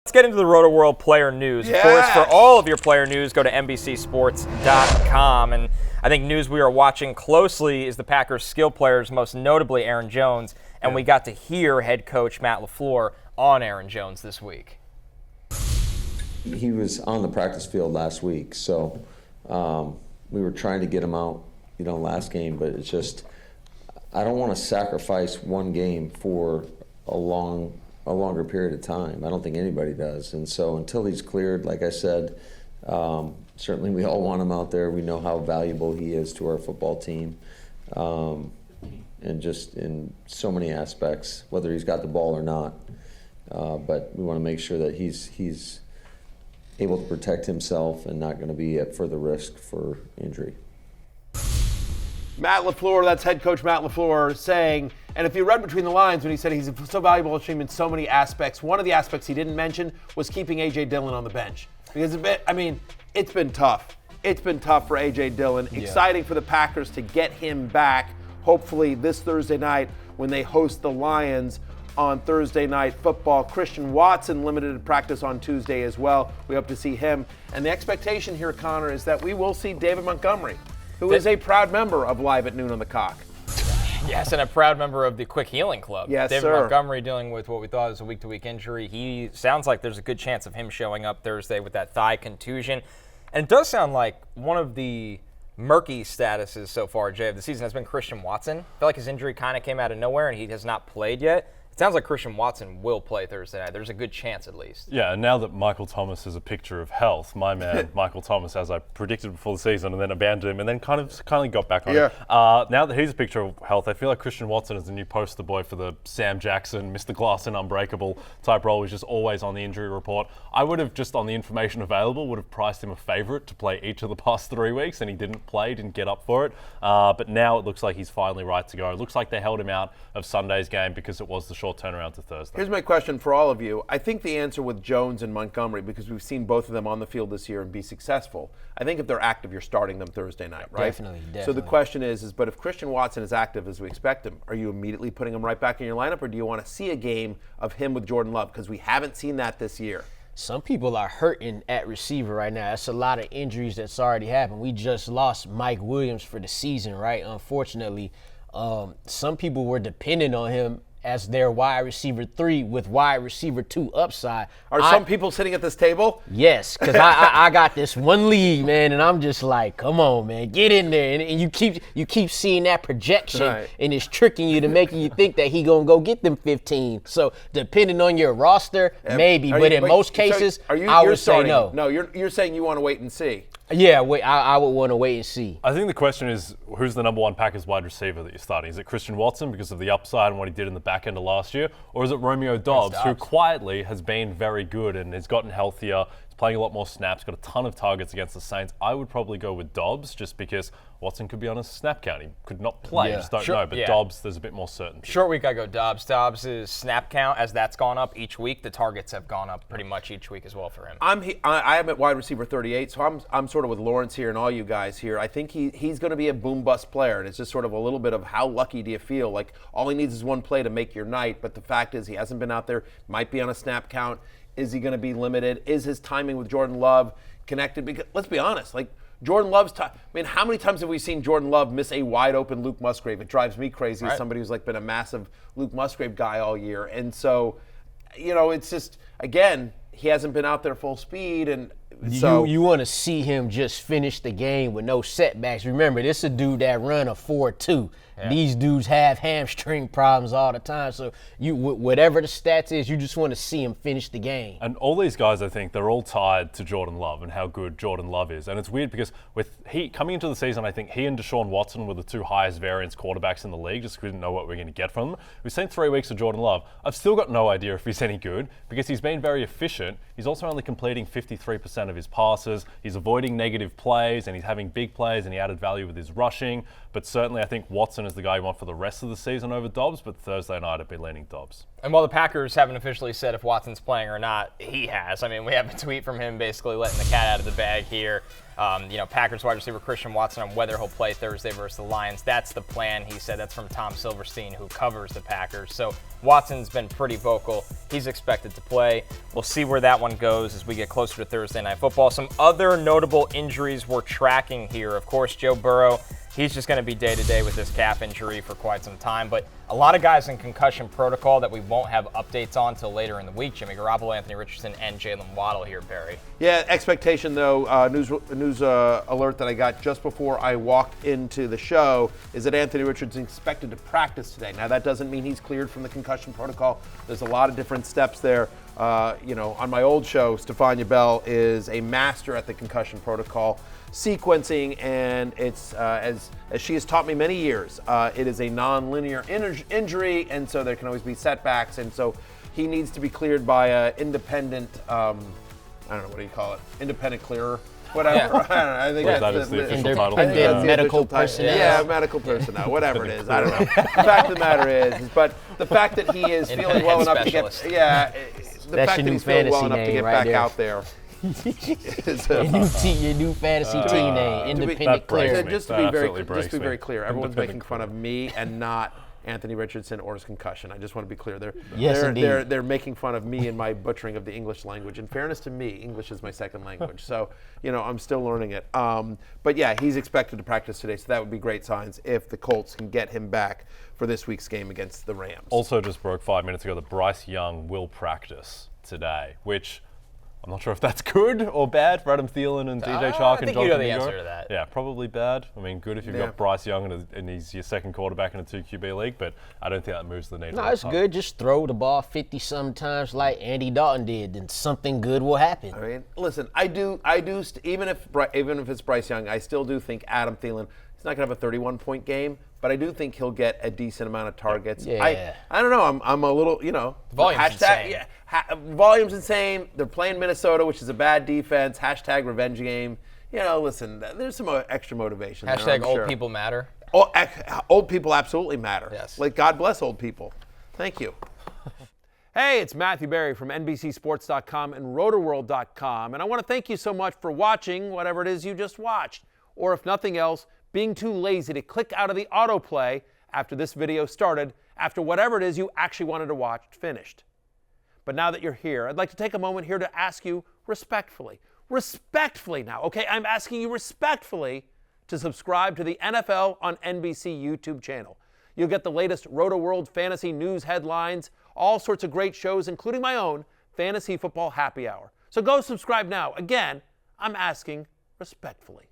Let's get into the Roto World player news. Of course, for all of your player news, go to NBCSports.com. And I think news we are watching closely is the Packers' skill players, most notably Aaron Jones. And we got to hear head coach Matt LaFleur on Aaron Jones this week. He was on the practice field last week, so we were trying to get him out, last game. But it's just, I don't want to sacrifice one game for a longer period of time. I don't think anybody does. And so until he's cleared, like I said, certainly we all want him out there. We know how valuable he is to our football team, and just in so many aspects, whether he's got the ball or not. But we want to make sure that he's able to protect himself and not going to be at further risk for injury. Matt LaFleur, that's head coach Matt LaFleur saying, and if you read between the lines when he said he's so valuable to him in so many aspects, one of the aspects he didn't mention was keeping A.J. Dillon on the bench. Because it's been tough. It's been tough for A.J. Dillon. Yeah. Exciting for the Packers to get him back, hopefully this Thursday night when they host the Lions on Thursday Night Football. Christian Watson limited practice on Tuesday as well. We hope to see him. And the expectation here, Connor, is that we will see David Montgomery, who is a proud member of Live at Noon on the Cock. Yes, and a proud member of the Quick Healing Club. Yes, David sir. Montgomery dealing with what we thought was a week-to-week injury. He sounds like there's a good chance of him showing up Thursday with that thigh contusion. And it does sound like one of the murky statuses so far, Jay, of the season has been Christian Watson. I feel like his injury kind of came out of nowhere and he has not played yet. It sounds like Christian Watson will play Thursday night. There's a good chance, at least. Yeah, and now that Michael Thomas is a picture of health, my man, Michael Thomas, as I predicted before the season, and then abandoned him, and then kind of got back on him. Now that he's a picture of health, I feel like Christian Watson is the new poster boy for the Sam Jackson, Mr. Glass and Unbreakable type role. He's just always on the injury report. I would have, just on the information available, would have priced him a favorite to play each of the past 3 weeks, and he didn't play, didn't get up for it. But now it looks like he's finally right to go. It looks like they held him out of Sunday's game because it was the short turnaround to Thursday. Here's my question for all of you. I think the answer with Jones and Montgomery, because we've seen both of them on the field this year and be successful, I think if they're active, you're starting them Thursday night, right? Definitely. So the question is, but if Christian Watson is active as we expect him, are you immediately putting him right back in your lineup, or do you want to see a game of him with Jordan Love? Because we haven't seen that this year. Some people are hurting at receiver right now. That's a lot of injuries that's already happened. We just lost Mike Williams for the season, right? Unfortunately, some people were dependent on him as their wide receiver 3 with wide receiver 2 upside. Are some people sitting at this table? Yes, because I got this one lead, man, and I'm just like, come on, man, get in there. And you keep seeing that projection, right, and it's tricking you to making you think that he gonna go get them 15. So depending on your roster, maybe, but in most cases, I would say no. No, you're saying you want to wait and see. Yeah, I would want to wait and see. I think the question is, who's the number one Packers wide receiver that you're starting? Is it Christian Watson because of the upside and what he did in the back end of last year? Or is it Romeo Doubs, who quietly has been very good and has gotten healthier, is playing a lot more snaps, got a ton of targets against the Saints? I would probably go with Doubs just because Watson could be on a snap count. He could not play, just don't know. But Doubs, there's a bit more certainty. Short week, I go Doubs. Dobbs' snap count, as that's gone up each week, the targets have gone up pretty much each week as well for him. I am at wide receiver 38, so I'm sort of with Lawrence here and all you guys here. I think he's going to be a boom-bust player, and it's just sort of a little bit of how lucky do you feel? Like, all he needs is one play to make your night, but the fact is he hasn't been out there, might be on a snap count. Is he going to be limited? Is his timing with Jordan Love connected? Because let's be honest, like, Jordan Love's time. I mean, how many times have we seen Jordan Love miss a wide open Luke Musgrave? It drives me crazy as somebody who's like been a massive Luke Musgrave guy all year. And so, it's just, again, he hasn't been out there full speed, and so you want to see him just finish the game with no setbacks. Remember, this is a dude that run a 4.2. Yeah. These dudes have hamstring problems all the time. So whatever the stats is, you just want to see him finish the game. And all these guys, I think, they're all tied to Jordan Love and how good Jordan Love is. And it's weird because he coming into the season, I think he and Deshaun Watson were the 2 highest variance quarterbacks in the league, just because we didn't know what we were going to get from them. We've seen 3 weeks of Jordan Love. I've still got no idea if he's any good because he's been very efficient. He's also only completing 53% of his passes. He's avoiding negative plays, and he's having big plays, and he added value with his rushing. But certainly I think Watson is the guy you want for the rest of the season over Dobbs, but Thursday night I'd be leaning Dobbs. And while the Packers haven't officially said if Watson's playing or not, he has. I mean, we have a tweet from him basically letting the cat out of the bag here. Packers wide receiver Christian Watson on whether he'll play Thursday versus the Lions. That's the plan, he said. That's from Tom Silverstein, who covers the Packers. So Watson's been pretty vocal. He's expected to play. We'll see where that one goes as we get closer to Thursday Night Football. Some other notable injuries we're tracking here. Of course, Joe Burrow. He's just going to be day-to-day with this calf injury for quite some time. But a lot of guys in concussion protocol that we won't have updates on until later in the week. Jimmy Garoppolo, Anthony Richardson, and Jalen Waddle here, Barry. Yeah, expectation, though, news alert that I got just before I walked into the show is that Anthony Richardson is expected to practice today. Now, that doesn't mean he's cleared from the concussion protocol. There's a lot of different steps there. On my old show, Stefania Bell is a master at the concussion protocol sequencing, and it's as she has taught me many years, it is a non-linear injury, and so there can always be setbacks, and so he needs to be cleared by an independent, I don't know, what do you call it? Independent clearer? Whatever. Yeah. I don't know. I think that's the official title. Medical personnel. Yeah, medical personnel, whatever it is. I don't know. The fact of the matter is, but the fact that he is feeling well enough to get, the That's fact that he's feeling well enough to get back out there. Your new fantasy team name, independent clear. Just to be very clear, everyone's making fun of me and not Anthony Richardson or his concussion. I just want to be clear. They're making fun of me and my butchering of the English language. In fairness to me, English is my second language, so I'm still learning it. But yeah, he's expected to practice today, so that would be great signs if the Colts can get him back for this week's game against the Rams. Also, just broke 5 minutes ago that Bryce Young will practice today, which I'm not sure if that's good or bad for Adam Thielen and DJ Chark and Jonathan Mingo. I think you know the answer to that. Yeah, probably bad. I mean, good if you've got Bryce Young and he's your second quarterback in a 2QB league, but I don't think that moves the needle. No, it's good. Just throw the ball 50-some times like Andy Dalton did, then something good will happen. I mean, listen, even if it's Bryce Young, I still do think Adam Thielen, he's not going to have a 31-point game, but I do think he'll get a decent amount of targets. Yeah. I don't know. I'm a little, Volume's insane. Yeah, volume's insane. They're playing Minnesota, which is a bad defense. # revenge game. Listen, there's some extra motivation. # old people matter. Old people absolutely matter. Yes. Like, God bless old people. Thank you. Hey, it's Matthew Berry from NBCSports.com and RotorWorld.com, and I want to thank you so much for watching whatever it is you just watched, or if nothing else, being too lazy to click out of the autoplay after this video started, after whatever it is you actually wanted to watch finished. But now that you're here, I'd like to take a moment here to ask you respectfully now, okay? I'm asking you respectfully to subscribe to the NFL on NBC YouTube channel. You'll get the latest Roto-World fantasy news headlines, all sorts of great shows, including my own Fantasy Football Happy Hour. So go subscribe now. Again, I'm asking respectfully.